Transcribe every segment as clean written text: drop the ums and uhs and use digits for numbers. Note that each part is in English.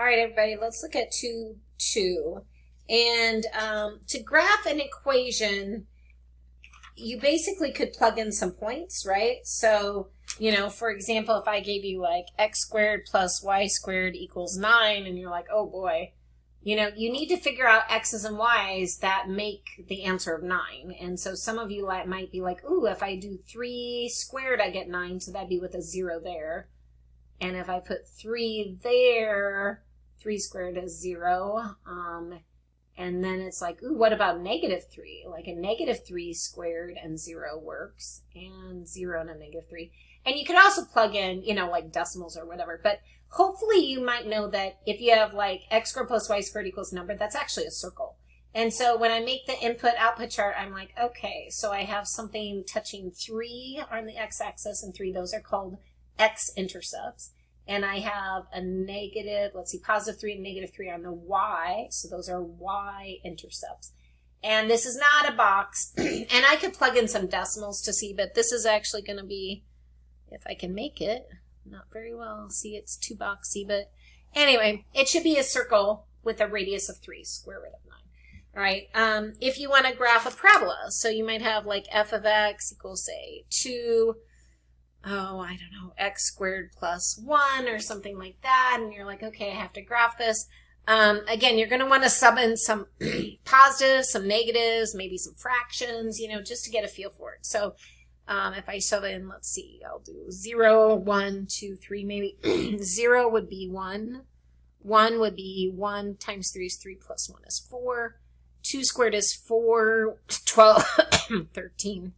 right, everybody, let's look at 2. And to graph an equation, you basically could plug in some points, right? So, you know, for example, if I gave you like x squared plus y squared equals 9, and you're like, oh boy, you know, you need to figure out x's and y's that make the answer of 9. And so some of you might be like, ooh, if I do 3 squared, I get 9, so that'd be with a 0 there. And if I put 3 there, 3 squared is 0. And then it's like, ooh, what about -3? Like a -3 squared and 0 works, and 0 and a -3. And you could also plug in, you know, like decimals or whatever. But hopefully you might know that if you have like x squared plus y squared equals number, that's actually a circle. And so when I make the input-output chart, I'm like, okay, so I have something touching 3 on the x-axis and 3. Those are called X-Intercepts. And I have a negative, let's see, +3 and -3 on the y. So those are Y-Intercepts. And this is not a box. And I could plug in some decimals to see, but this is actually going to be, if I can make it, not very well. See, it's too boxy, but anyway, it should be a circle with a radius of 3, square root of 9. All right. If you want to graph a parabola, so you might have like f of x equals, say, 2, I don't know, x squared plus 1 or something like that. And you're like, okay, I have to graph this. Again, you're going to want to sub in some positives, some negatives, maybe some fractions, you know, just to get a feel for it. So if I sub in, let's see, I'll do 0, 1, 2, 3, maybe 0 would be 1. 1 would be 1 times 3 is 3 plus 1 is 4. 2 squared is 4, 12, 13.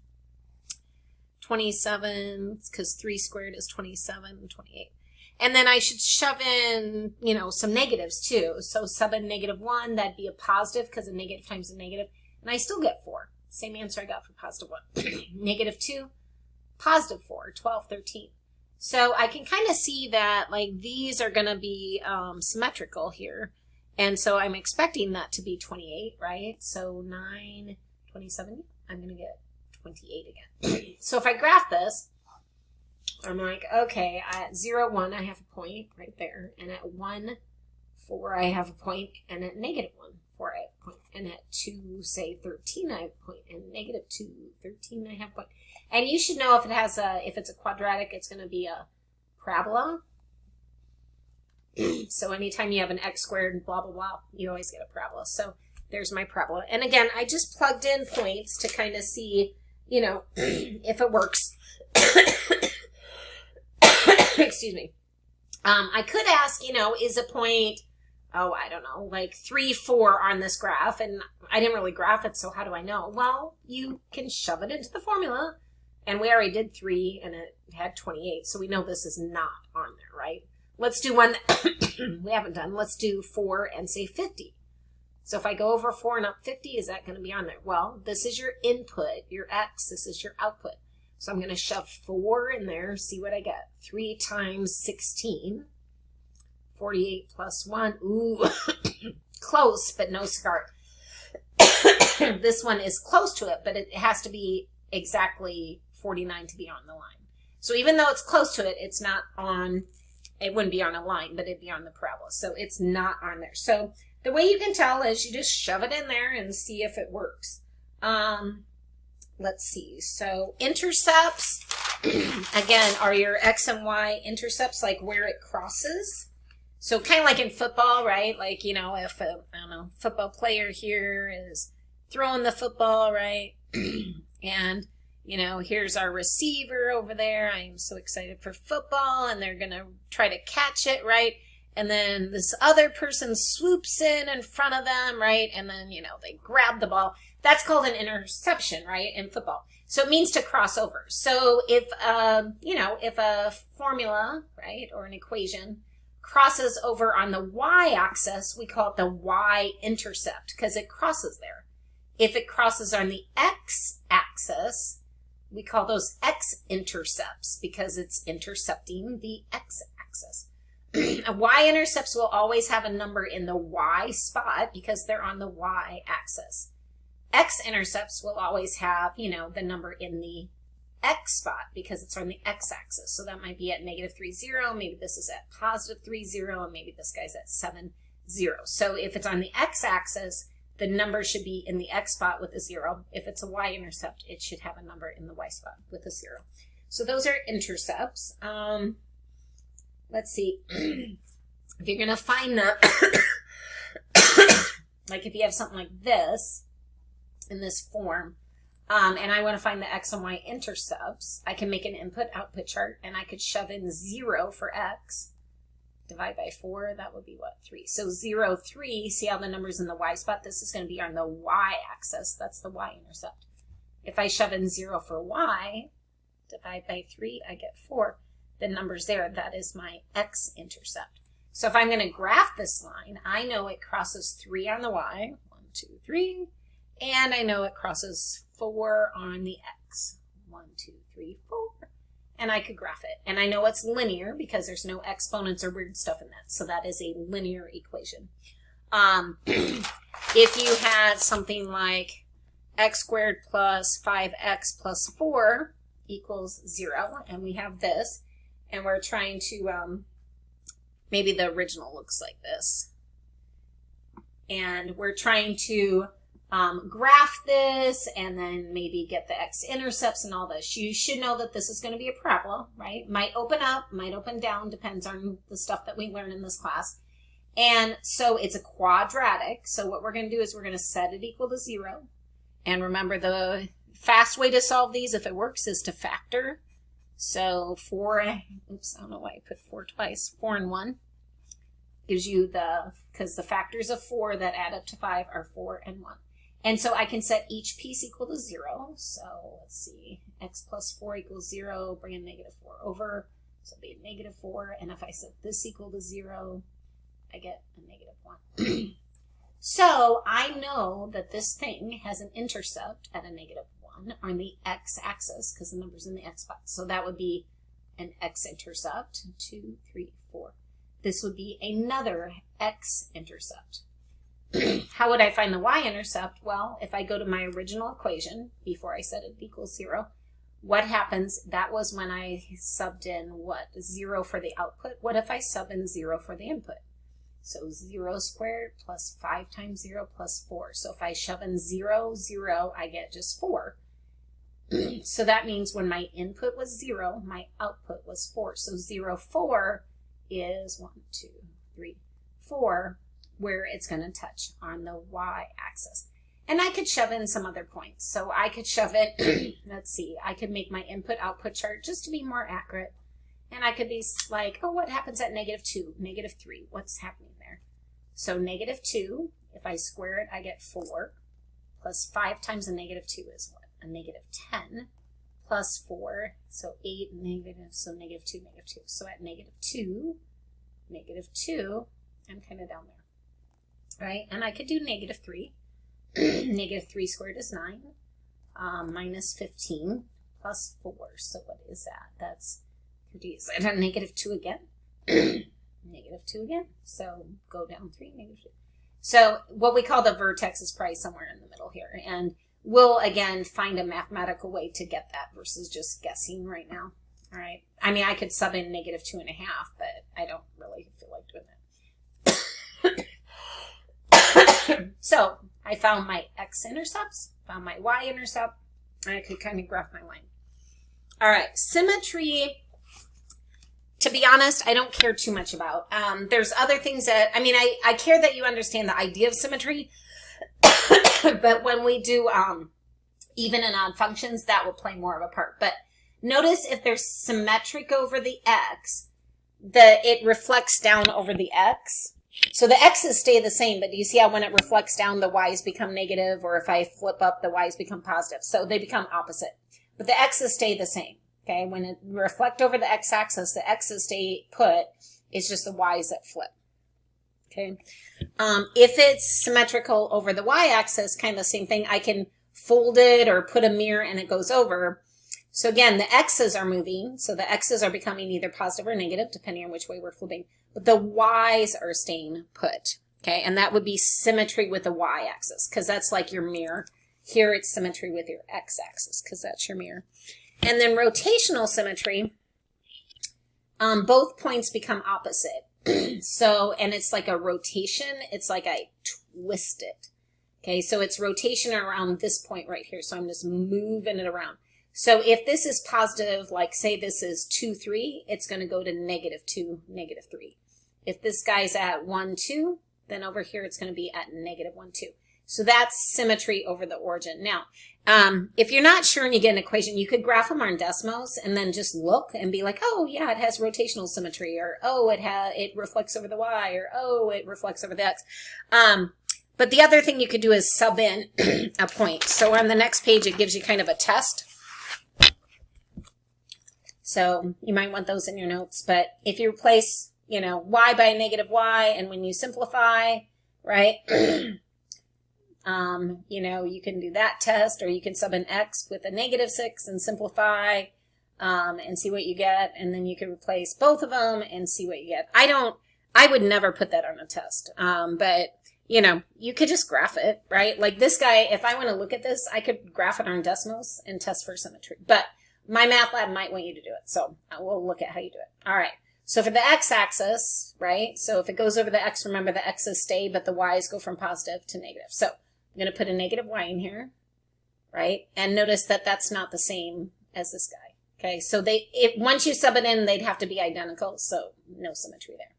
27, because 3 squared is 27, 28. And then I should shove in, you know, some negatives too. So sub in -1, that'd be a positive because a negative times a negative. And I still get 4. Same answer I got for +1. -2, +4, 12, 13. So I can kind of see that like these are going to be symmetrical here. And so I'm expecting that to be 28, right? So 9, 27, I'm going to get 28 again. So if I graph this, I'm like, okay, at 0, 1, I have a point right there. And at 1, 4, I have a point. And at -1, 4, I have a point. And at 2, say 13, I have a point. And -2, 13, I have a point. And you should know if it has if it's a quadratic, it's going to be a parabola. So anytime you have an x squared, blah, blah, blah, you always get a parabola. So there's my parabola. And again, I just plugged in points to kind of see, you know, if it works. Excuse me. I could ask, you know, is a point, I don't know, like 3, 4 on this graph, and I didn't really graph it, so how do I know? Well, you can shove it into the formula, and we already did 3, and it had 28, so we know this is not on there, right? Let's do one that we haven't done. Let's do 4 and say 50. So if I go over 4 and up 50, is that going to be on there? Well, this is your input, your x. This is your output. So I'm going to shove 4 in there, see what I get. 3 times 16, 48 plus 1. Ooh, close, but no cigar. This one is close to it, but it has to be exactly 49 to be on the line. So even though it's close to it, it's not on, it wouldn't be on a line, but it'd be on the parabola. So it's not on there. So the way you can tell is you just shove it in there and see if it works. Let's see. So intercepts, again, are your X and Y intercepts, like where it crosses. So kind of like in football, right? Like, you know, if a, I don't know, football player here is throwing the football, right? And, you know, here's our receiver over there. I am so excited for football, and they're going to try to catch it, right? And then this other person swoops in front of them, right? And then, you know, they grab the ball. That's called an interception, right, in football. So it means to cross over. So if, you know, if a formula, right, or an equation crosses over on the y-axis, we call it the y-intercept because it crosses there. If it crosses on the x-axis, we call those x-intercepts because it's intercepting the x-axis. Y-intercepts will always have a number in the y spot because they're on the y-axis. X-intercepts will always have, you know, the number in the X spot because it's on the X axis. So that might be at -3, 0. Maybe this is at +3, 0. And maybe this guy's at 7, 0. So if it's on the X axis, the number should be in the X spot with a 0. If it's a Y-intercept, it should have a number in the Y spot with a 0. So those are intercepts. Let's see. If you're going to find the, like if you have something like this in this form, and I want to find the X and Y intercepts, I can make an input-output chart, and I could shove in 0 for X, divide by 4, that would be what, 3. So 0, 3, see how the number's in the Y spot? This is going to be on the Y axis. That's the Y-intercept. If I shove in 0 for Y, divide by 3, I get 4. The number's there. That is my X-intercept. So if I'm going to graph this line, I know it crosses 3 on the Y, 1, 2, 3, and I know it crosses 4 on the X, 1, 2, 3, 4, and I could graph it. And I know it's linear because there's no exponents or weird stuff in that, so that is a linear equation. If you had something like x squared plus 5x plus 4 equals 0, and we have this, and we're trying to, maybe the original looks like this, and we're trying to graph this and then maybe get the X-intercepts and all this. You should know that this is going to be a parabola, right? Might open up, might open down, depends on the stuff that we learn in this class. And so it's a quadratic. So what we're going to do is we're going to set it equal to 0. And remember, the fast way to solve these, if it works, is to factor. So 4, oops, I don't know why I put 4 twice, 4 and 1. Gives you because the factors of 4 that add up to 5 are 4 and 1. And so I can set each piece equal to 0. So let's see, x plus 4 equals 0, bring a -4 over, so it'll be a -4. And if I set this equal to 0, I get a -1. So I know that this thing has an intercept at a -1 on the x-axis because the number's in the x spot. So that would be an x-intercept, 2, 3, 4. This would be another x-intercept. How would I find the y-intercept? Well, if I go to my original equation, before I set it equals 0, what happens? That was when I subbed in, what, 0 for the output. What if I sub in 0 for the input? So 0 squared plus 5 times 0 plus 4. So if I shove in 0, 0, I get just 4. So that means when my input was 0, my output was 4. So 0, 4 is 1, 2, 3, 4, where it's going to touch on the y-axis. And I could shove in some other points. So I could shove it, let's see, I could make my input-output chart just to be more accurate. And I could be like, oh, what happens at -2, -3? What's happening there? So -2, if I square it, I get 4, plus 5 times a -2 is what? A -10, plus 4, so 8 negative, so -2, -2. So at -2, I'm kind of down there, right? And I could do -3. -3 squared is 9, minus 15, plus 4. So what is that? That's, is that a -2 again? -2 again. So go down 3, -2. So what we call the vertex is probably somewhere in the middle here. And we'll, again, find a mathematical way to get that versus just guessing right now. All right. I mean, I could sub in -2.5, but I don't really feel like doing that. So I found my x-intercepts, found my y-intercept, and I could kind of graph my line. All right. Symmetry, to be honest, I don't care too much about. There's other things that, I mean, I care that you understand the idea of symmetry, but when we do even and odd functions, that will play more of a part. But notice if they're symmetric over the x, it reflects down over the x. So the x's stay the same, but do you see how when it reflects down, the y's become negative, or if I flip up, the y's become positive. So they become opposite. But the x's stay the same. Okay, when it reflect over the x-axis, the x's stay put. It's just the y's that flip. Okay, if it's symmetrical over the y-axis, kind of the same thing. I can fold it or put a mirror and it goes over. So again, the x's are moving, so the x's are becoming either positive or negative, depending on which way we're flipping. But the y's are staying put. Okay, and that would be symmetry with the y-axis, because that's like your mirror. Here it's symmetry with your x-axis, because that's your mirror. And then rotational symmetry, both points become opposite. So, and it's like a rotation. It's like I twist it. Okay, so it's rotation around this point right here. So I'm just moving it around. So if this is positive, like say this is 2, 3, it's going to go to -2, -3. If this guy's at 1, 2, then over here it's going to be at -1, 2. So that's symmetry over the origin. Now, if you're not sure and you get an equation, you could graph them on Desmos and then just look and be like, oh yeah, it has rotational symmetry, or oh, it reflects over the Y, or oh, it reflects over the X. But the other thing you could do is sub in a point. So on the next page, it gives you kind of a test. So you might want those in your notes. But if you replace, you know, Y by -Y, and when you simplify, right, you know, you can do that test, or you can sub in X with a -6 and simplify and see what you get. And then you can replace both of them and see what you get. I would never put that on a test. But you know, you could just graph it, right? Like this guy, if I want to look at this, I could graph it on Desmos and test for symmetry. But my math lab might want you to do it. So we'll look at how you do it. All right. So for the x-axis, right? So if it goes over the x, remember the x's stay, but the y's go from positive to negative. So I'm going to put a -y in here, right? And notice that that's not the same as this guy. Okay. So once you sub it in, they'd have to be identical. So no symmetry there.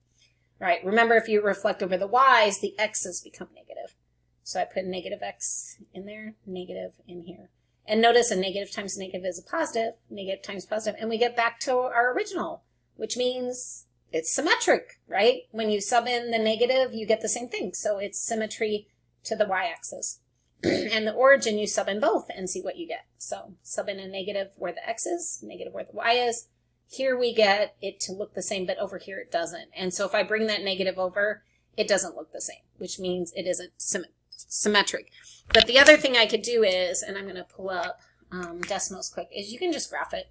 Right, remember if you reflect over the y's, the x's become negative. So I put -x in there, negative in here. And notice a negative times negative is a positive, negative times positive, and we get back to our original, which means it's symmetric, right? When you sub in the negative, you get the same thing. So it's symmetry to the y-axis. And the origin, you sub in both and see what you get. So sub in a negative where the x is, negative where the y is. Here we get it to look the same, but over here it doesn't. And so if I bring that negative over, it doesn't look the same, which means it isn't symmetric. But the other thing I could do is, and I'm going to pull up Desmos quick, is you can just graph it.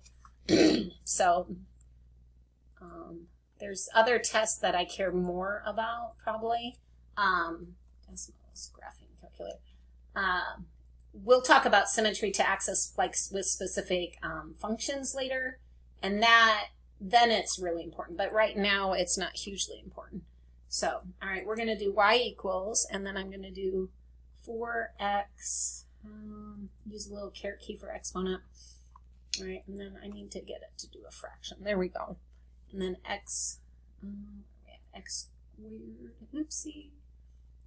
So there's other tests that I care more about, probably. Desmos graphing calculator. We'll talk about symmetry to axis like with specific functions later. And then it's really important. But right now, it's not hugely important. So, all right, we're going to do y equals, and then I'm going to do 4x, use a little caret key for exponent. All right, and then I need to get it to do a fraction. There we go. And then x squared, oopsie.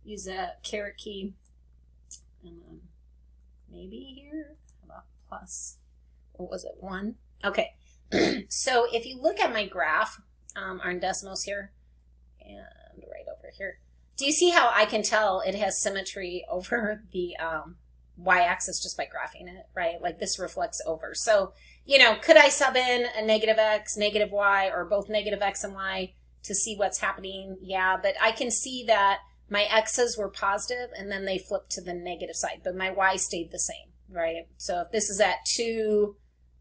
Use a caret key. And then maybe here, how about plus, what was it, 1? Okay. So if you look at my graph on Desmos here, and right over here, do you see how I can tell it has symmetry over the y-axis just by graphing it, right? Like this reflects over. So, you know, could I sub in a -x, -y, or both -x and y to see what's happening? Yeah, but I can see that my x's were positive and then they flipped to the negative side, but my y stayed the same, right? So if this is at 2,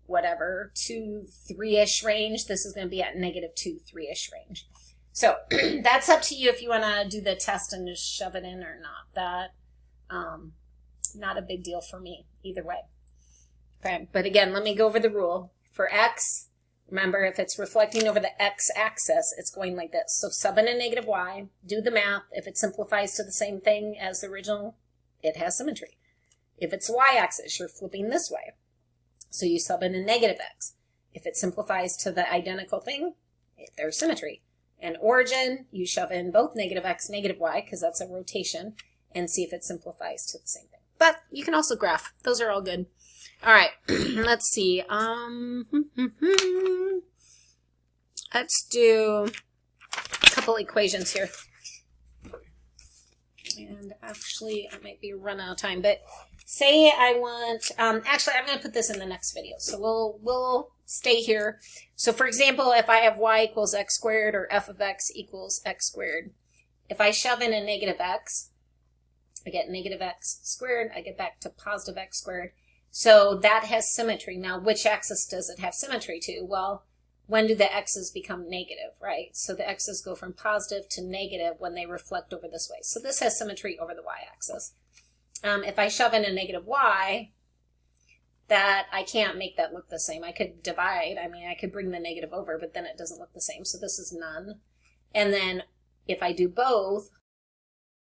whatever, 2, 3-ish range, this is going to be at -2, 3-ish range. So that's up to you if you want to do the test and just shove it in or not. That, not a big deal for me either way. Okay, but again, let me go over the rule. For x, remember if it's reflecting over the x-axis, it's going like this. So sub in a -y, do the math. If it simplifies to the same thing as the original, it has symmetry. If it's y-axis, you're flipping this way. So you sub in a -x. If it simplifies to the identical thing, there's symmetry. And origin, you shove in both -x, -y, because that's a rotation, and see if it simplifies to the same thing. But you can also graph. Those are all good. All right, let's see. Let's do a couple equations here. And actually, I might be running out of time, but say I want, actually, I'm going to put this in the next video. So we'll stay here. So for example, if I have y equals x squared or f of x equals x squared, if I shove in a -x, I get -x squared, I get back to positive x squared. So that has symmetry. Now, which axis does it have symmetry to? Well, when do the x's become negative, right? So the x's go from positive to negative when they reflect over this way. So this has symmetry over the y-axis. If I shove in a -y, that I can't make that look the same. I could divide. I mean, I could bring the negative over, but then it doesn't look the same. So this is none. And then if I do both,